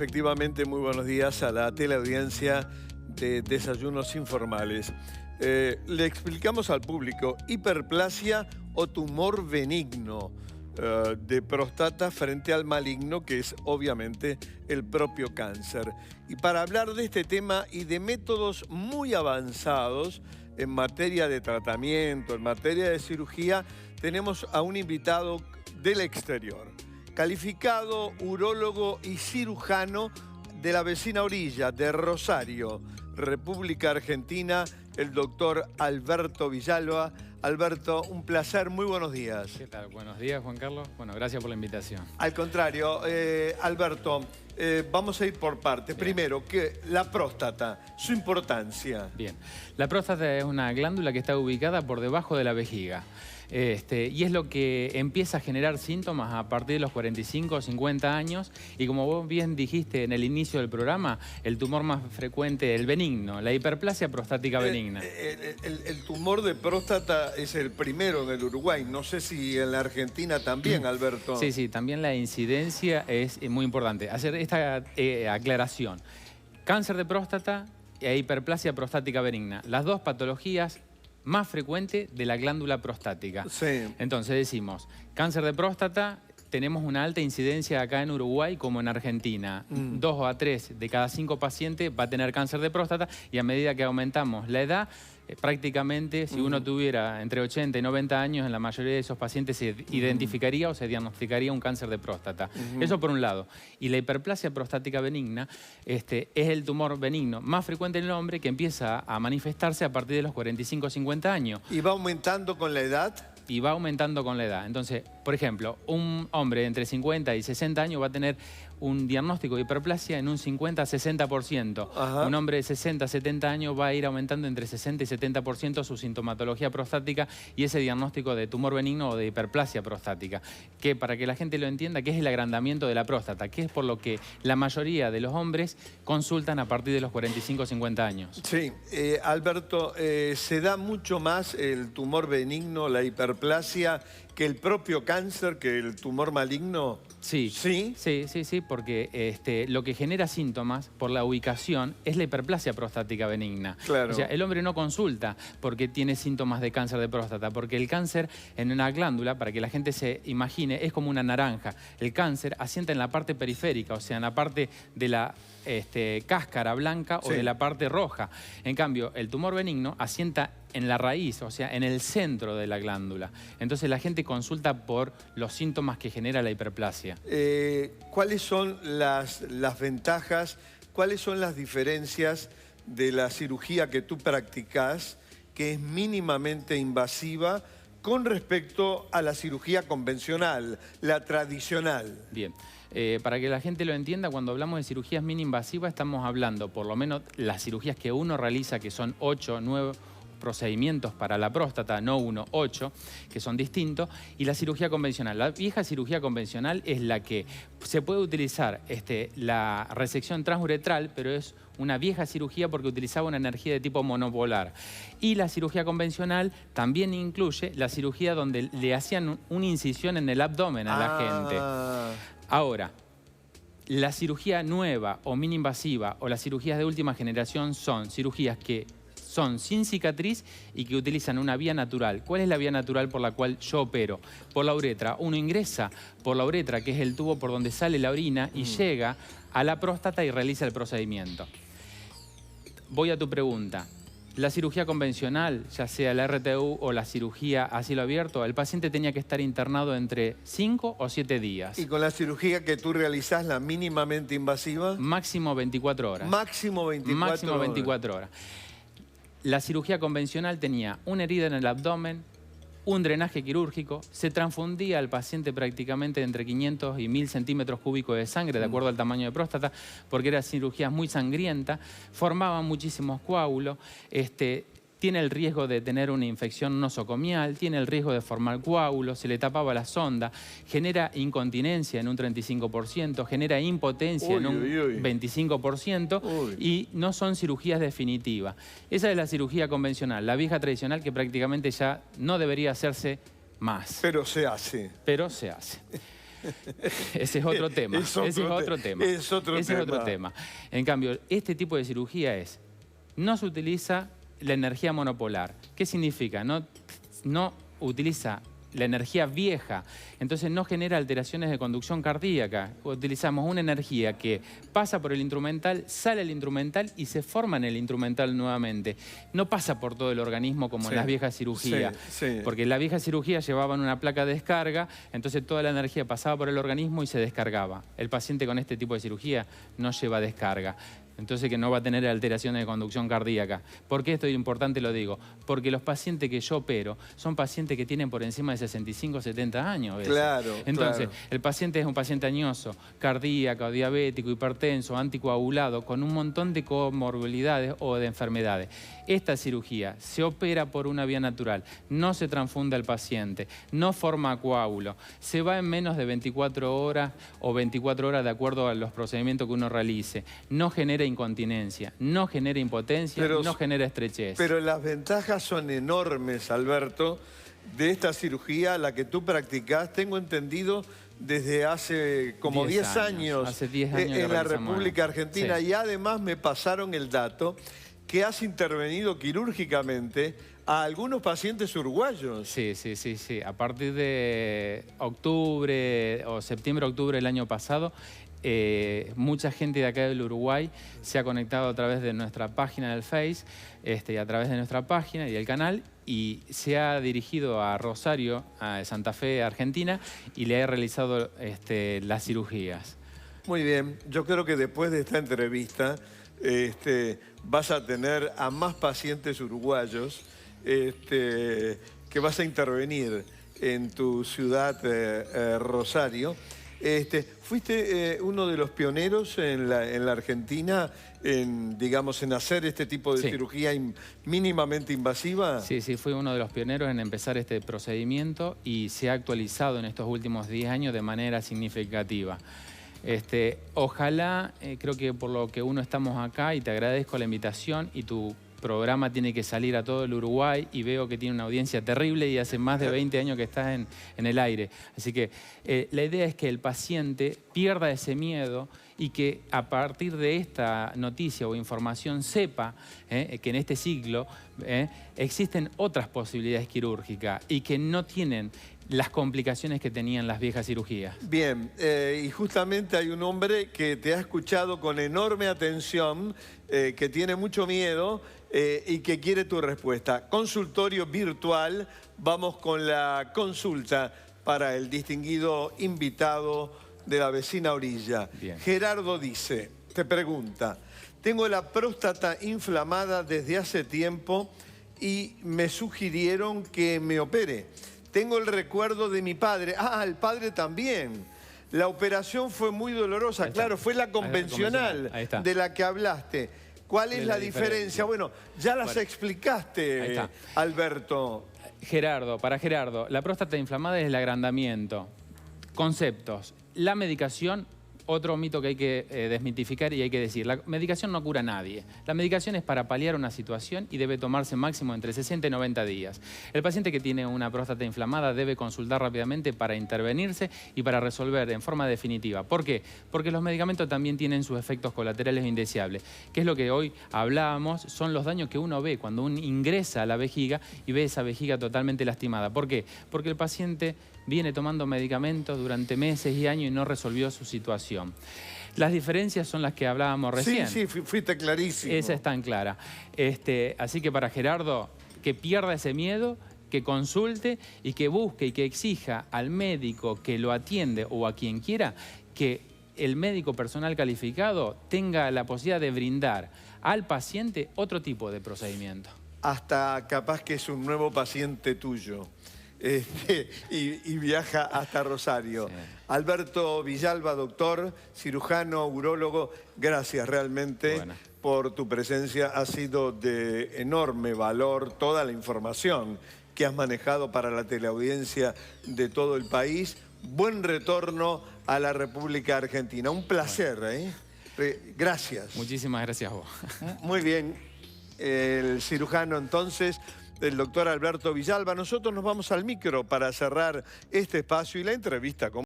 Efectivamente, muy buenos días a la teleaudiencia de Desayunos Informales. Le explicamos al público hiperplasia o tumor benigno de próstata frente al maligno, que es obviamente el propio cáncer. Y para hablar de este tema y de métodos muy avanzados en materia de tratamiento, en materia de cirugía, tenemos a un invitado del exterior. Calificado urólogo y cirujano de la vecina orilla de Rosario, República Argentina, el doctor Alberto Villalba. Alberto, un placer, muy buenos días. ¿Qué tal? Buenos días, Juan Carlos. Bueno, gracias por la invitación. Al contrario, Alberto, vamos a ir por partes. Primero, la próstata, su importancia. Bien, la próstata es una glándula que está ubicada por debajo de la vejiga. Y es lo que empieza a generar síntomas a partir de los 45 o 50 años. Y como vos bien dijiste en el inicio del programa, el tumor más frecuente, el benigno, la hiperplasia prostática benigna. El tumor de próstata es el primero en el Uruguay. No sé si en la Argentina también, Alberto. Sí, también la incidencia es muy importante. Hacer esta aclaración. Cáncer de próstata e hiperplasia prostática benigna. Las dos patologías más frecuente de la glándula prostática. Sí. Entonces decimos, cáncer de próstata, tenemos una alta incidencia acá en Uruguay como en Argentina. 2 a 3 de cada 5 pacientes va a tener cáncer de próstata y a medida que aumentamos la edad, prácticamente si uno tuviera entre 80 y 90 años, en la mayoría de esos pacientes se identificaría o se diagnosticaría un cáncer de próstata. Eso por un lado. Y la hiperplasia prostática benigna es el tumor benigno más frecuente en el hombre que empieza a manifestarse a partir de los 45 o 50 años. ¿Y va aumentando con la edad? Y va aumentando con la edad. Entonces, por ejemplo, un hombre entre 50 y 60 años va a tener un diagnóstico de hiperplasia en un 50 a 60%. Ajá. Un hombre de 60 a 70 años va a ir aumentando entre 60 y 70% su sintomatología prostática y ese diagnóstico de tumor benigno o de hiperplasia prostática. Que para que la gente lo entienda, que es el agrandamiento de la próstata, que es por lo que la mayoría de los hombres consultan a partir de los 45 o 50 años. Sí, Alberto, ¿se da mucho más el tumor benigno, la hiperplasia, que el propio cáncer, que el tumor maligno? Sí, ¿Sí? Sí, porque lo que genera síntomas por la ubicación es la hiperplasia prostática benigna. Claro. O sea, el hombre no consulta porque tiene síntomas de cáncer de próstata, porque el cáncer en una glándula, para que la gente se imagine, es como una naranja. El cáncer asienta en la parte periférica, o sea, en la parte de la cáscara blanca o de la parte roja. En cambio, el tumor benigno asienta en la raíz, o sea, en el centro de la glándula. Entonces la gente consulta por los síntomas que genera la hiperplasia. ¿Cuáles son las ventajas, cuáles son las diferencias de la cirugía que tú practicás, que es mínimamente invasiva, con respecto a la cirugía convencional, la tradicional? Bien, para que la gente lo entienda, cuando hablamos de cirugías mini-invasivas estamos hablando, por lo menos las cirugías que uno realiza, que son 8, 9 procedimientos para la próstata, no 1, 8, que son distintos, y la cirugía convencional. La vieja cirugía convencional es la que se puede utilizar la resección transuretral, pero es una vieja cirugía porque utilizaba una energía de tipo monopolar. Y la cirugía convencional también incluye la cirugía donde le hacían una incisión en el abdomen a la gente. Ahora, la cirugía nueva o mini invasiva o las cirugías de última generación son cirugías que son sin cicatriz y que utilizan una vía natural. ¿Cuál es la vía natural por la cual yo opero? Por la uretra. Uno ingresa por la uretra, que es el tubo por donde sale la orina, y llega a la próstata y realiza el procedimiento. Voy a tu pregunta. La cirugía convencional, ya sea la RTU o la cirugía a cielo abierto, el paciente tenía que estar internado entre 5 o 7 días. ¿Y con la cirugía que tú realizás, la mínimamente invasiva? Máximo 24 horas. Máximo 24 horas. Máximo 24 horas. La cirugía convencional tenía una herida en el abdomen, un drenaje quirúrgico, se transfundía al paciente prácticamente entre 500 y 1000 centímetros cúbicos de sangre, de acuerdo al tamaño de próstata, porque era cirugía muy sangrienta, formaban muchísimos coágulos, tiene el riesgo de tener una infección nosocomial, tiene el riesgo de formar coágulos, se le tapaba la sonda, genera incontinencia en un 35%, genera impotencia en un 25% y no son cirugías definitivas. Esa es la cirugía convencional, la vieja tradicional que prácticamente ya no debería hacerse más. Pero se hace. Pero se hace. Ese es otro tema. Ese es otro tema. En cambio, este tipo de cirugía no se utiliza la energía monopolar. ¿Qué significa? No utiliza la energía vieja, entonces no genera alteraciones de conducción cardíaca. Utilizamos una energía que pasa por el instrumental, sale el instrumental y se forma en el instrumental nuevamente. No pasa por todo el organismo como en las viejas cirugías, porque en la vieja cirugía llevaban una placa de descarga, entonces toda la energía pasaba por el organismo y se descargaba. El paciente con este tipo de cirugía no lleva descarga. Entonces que no va a tener alteraciones de conducción cardíaca. ¿Por qué esto es importante? Lo digo. Porque los pacientes que yo opero son pacientes que tienen por encima de 65, 70 años. Claro, entonces, el paciente es un paciente añoso, cardíaco, diabético, hipertenso, anticoagulado, con un montón de comorbilidades o de enfermedades. Esta cirugía se opera por una vía natural, no se transfunde al paciente, no forma coágulo, se va en menos de 24 horas o 24 horas de acuerdo a los procedimientos que uno realice, no genera incontinencia, no genera impotencia, no genera estrechez. Pero las ventajas son enormes, Alberto, de esta cirugía, la que tú practicás, tengo entendido, desde hace como 10 años. Hace 10 años en la República Argentina. Sí. Y además me pasaron el dato que has intervenido quirúrgicamente a algunos pacientes uruguayos. Sí. A partir de octubre o septiembre-octubre del año pasado, mucha gente de acá del Uruguay se ha conectado a través de nuestra página del Face, a través de nuestra página y el canal, y se ha dirigido a Rosario, a Santa Fe, Argentina, y le ha realizado las cirugías. Muy bien, yo creo que después de esta entrevista vas a tener a más pacientes uruguayos que vas a intervenir en tu ciudad, Rosario. Fuiste uno de los pioneros en la Argentina en hacer este tipo de cirugía mínimamente invasiva. Sí, fui uno de los pioneros en empezar este procedimiento y se ha actualizado en estos últimos 10 años de manera significativa. Ojalá, creo que por lo que uno estamos acá, y te agradezco la invitación, y tu programa tiene que salir a todo el Uruguay, y veo que tiene una audiencia terrible y hace más de 20 años que estás en el aire. Así que la idea es que el paciente pierda ese miedo y que a partir de esta noticia o información sepa que en este siglo existen otras posibilidades quirúrgicas y que no tienen las complicaciones que tenían las viejas cirugías. Bien, y justamente hay un hombre que te ha escuchado con enorme atención, que tiene mucho miedo y que quiere tu respuesta. Consultorio virtual, vamos con la consulta para el distinguido invitado de la vecina orilla. Bien. Gerardo dice, te pregunta, tengo la próstata inflamada desde hace tiempo y me sugirieron que me opere. Tengo el recuerdo de mi padre. Ah, el padre también. La operación fue muy dolorosa. Claro, fue la convencional de la que hablaste. ¿Cuál es la diferencia? Bueno, ya las explicaste, Alberto. Gerardo, para Gerardo, la próstata inflamada es el agrandamiento. Conceptos. La medicación, otro mito que hay que desmitificar y hay que decir, la medicación no cura a nadie. La medicación es para paliar una situación y debe tomarse máximo entre 60 y 90 días. El paciente que tiene una próstata inflamada debe consultar rápidamente para intervenirse y para resolver en forma definitiva. ¿Por qué? Porque los medicamentos también tienen sus efectos colaterales indeseables. ¿Qué es lo que hoy hablábamos? Son los daños que uno ve cuando uno ingresa a la vejiga y ve esa vejiga totalmente lastimada. ¿Por qué? Porque el paciente viene tomando medicamentos durante meses y años y no resolvió su situación. Las diferencias son las que hablábamos recién. Sí, fuiste clarísimo. Esa es tan clara. Así que para Gerardo, que pierda ese miedo, que consulte y que busque y que exija al médico que lo atiende o a quien quiera, que el médico personal calificado tenga la posibilidad de brindar al paciente otro tipo de procedimiento. Hasta capaz que es un nuevo paciente tuyo. Y viaja hasta Rosario. Sí. Alberto Villalba, doctor, cirujano, urólogo, gracias realmente por tu presencia. Ha sido de enorme valor toda la información que has manejado para la teleaudiencia de todo el país. Buen retorno a la República Argentina. Un placer, Gracias. Muchísimas gracias a vos. Muy bien. El cirujano entonces, el doctor Alberto Villalba. Nosotros nos vamos al micro para cerrar este espacio y la entrevista con